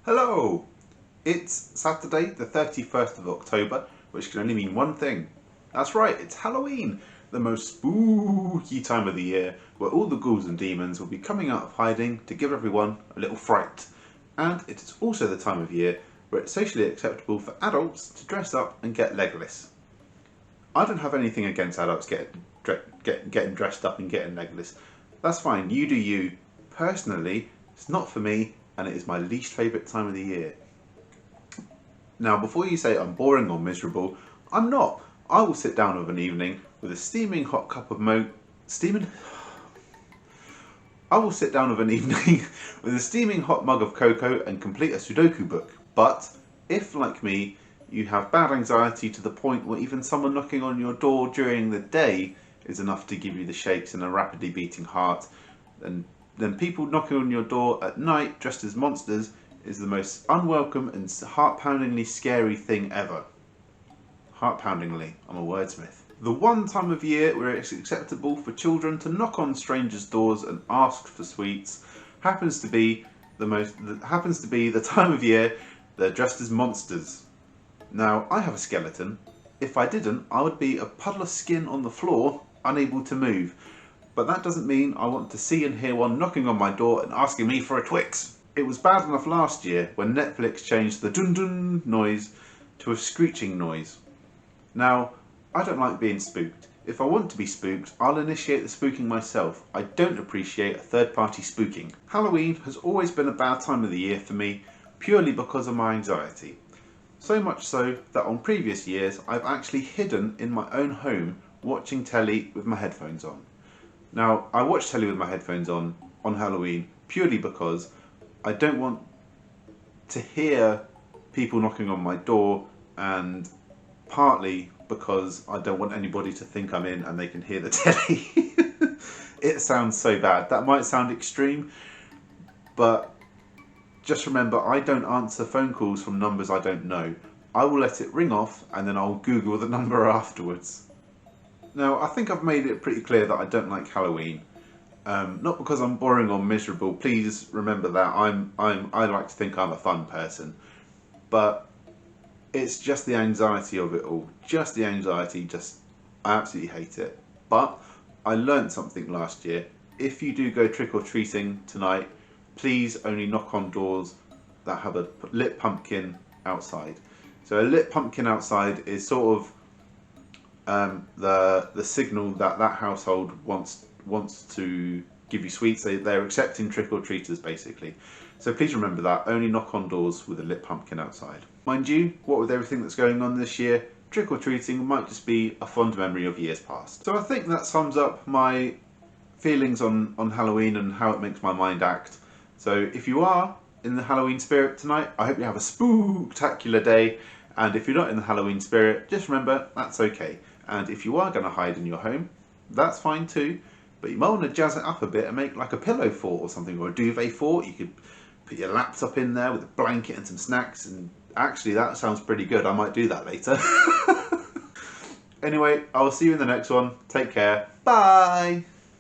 Hello! It's Saturday the 31st of October, which can only mean one thing. That's right, it's Halloween, the most spooky time of the year, where all the ghouls and demons will be coming out of hiding to give everyone a little fright. And it is also the time of year where it's socially acceptable for adults to dress up and get legless. I don't have anything against adults getting dressed up and getting legless. That's fine, you do you. Personally, it's not for me, and it is my least favourite time of the year. Now, before you say I'm boring or miserable, I'm not. I will sit down of an evening with a steaming hot cup of I will sit down of an evening with a steaming hot mug of cocoa and complete a Sudoku book. But if, like me, you have bad anxiety to the point where even someone knocking on your door during the day is enough to give you the shakes and a rapidly beating heart, and then people knocking on your door at night dressed as monsters is the most unwelcome and heart-poundingly scary thing ever. Heart-poundingly, I'm a wordsmith. The one time of year where it's acceptable for children to knock on strangers' doors and ask for sweets happens to be the time of year they're dressed as monsters. Now, I have a skeleton. If I didn't, I would be a puddle of skin on the floor, unable to move. But that doesn't mean I want to see and hear one knocking on my door and asking me for a Twix. It was bad enough last year when Netflix changed the dun-dun noise to a screeching noise. Now, I don't like being spooked. If I want to be spooked, I'll initiate the spooking myself. I don't appreciate a third-party spooking. Halloween has always been a bad time of the year for me, purely because of my anxiety. So much so that on previous years, I've actually hidden in my own home watching telly with my headphones on. Now, I watch telly with my headphones on Halloween purely because I don't want to hear people knocking on my door, and partly because I don't want anybody to think I'm in and they can hear the telly. It sounds so bad. That might sound extreme, but just remember, I don't answer phone calls from numbers I don't know. I will let it ring off and then I'll Google the number afterwards. Now, I think I've made it pretty clear that I don't like Halloween. Not because I'm boring or miserable. Please remember that I like to think I'm a fun person, but it's just the anxiety of it all. Just the anxiety. I absolutely hate it. But I learned something last year. If you do go trick or treating tonight, please only knock on doors that have a lit pumpkin outside. So a lit pumpkin outside is sort of the signal that household wants to give you sweets. They're accepting trick-or-treaters basically. So please remember that, only knock on doors with a lit pumpkin outside. Mind you, what with everything that's going on this year, trick-or-treating might just be a fond memory of years past. So I think that sums up my feelings on Halloween and how it makes my mind act. So if you are in the Halloween spirit tonight, I hope you have a spooktacular day. And if you're not in the Halloween spirit, just remember, that's okay. And if you are going to hide in your home, that's fine too. But you might want to jazz it up a bit and make like a pillow fort or something, or a duvet fort. You could put your laptop in there with a blanket and some snacks. And actually, that sounds pretty good. I might do that later. Anyway, I will see you in the next one. Take care. Bye.